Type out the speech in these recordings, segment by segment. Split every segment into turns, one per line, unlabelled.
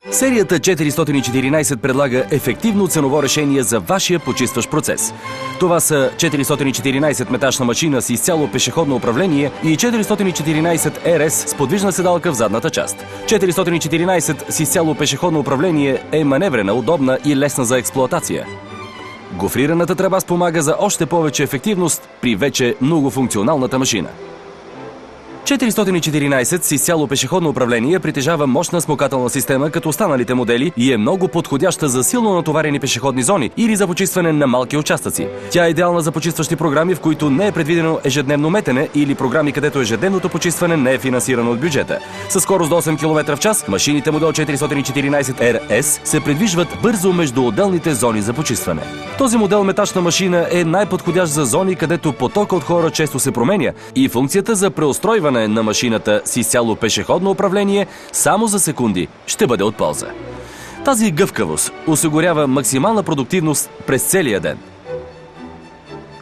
Серията 414 предлага ефективно ценово решение за вашия почистващ процес. Това са 414 метачна машина с изцяло пешеходно управление и 414 RS с подвижна седалка в задната част. 414 с изцяло пешеходно управление е маневрена, удобна и лесна за експлоатация. Гофрираната тръба спомага за още повече ефективност при вече многофункционалната машина. 414 с изцяло пешеходно управление притежава мощна смукателна система като останалите модели и е много подходяща за силно натоварени пешеходни зони или за почистване на малки участъци. Тя е идеална за почистващи програми, в които не е предвидено ежедневно метене или програми, където ежедневното почистване не е финансирано от бюджета. Със скорост до 8 км в час, машините модел 414 RS се придвижват бързо между отделните зони за почистване. Този модел метачна машина е най-подходящ за зони, където потока от хора често се променя и функцията за преустройване на машината с изцяло пешеходно управление само за секунди ще бъде от полза. Тази гъвкавост осигурява максимална продуктивност през целия ден.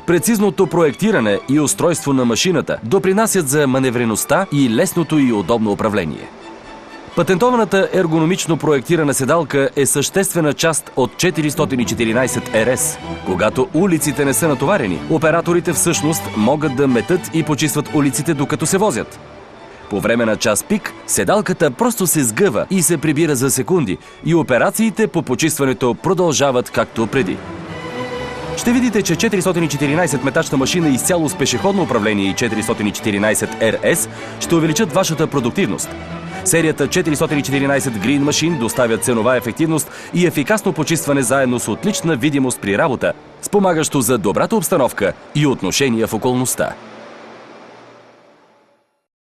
Прецизното проектиране и устройство на машината допринасят за маневреността и лесното и удобно управление. Патентованата ергономично проектирана седалка е съществена част от 414 RS. Когато улиците не са натоварени, операторите всъщност могат да метат и почистват улиците докато се возят. По време на час пик, седалката просто се сгъва и се прибира за секунди и операциите по почистването продължават както преди. Ще видите, че 414 метачна машина изцяло с пешеходно управление и 414 RS ще увеличат вашата продуктивност. Серията 414 Green Machine доставя ценова ефективност и ефикасно почистване заедно с отлична видимост при работа, спомагащо за добрата обстановка и отношения в околността.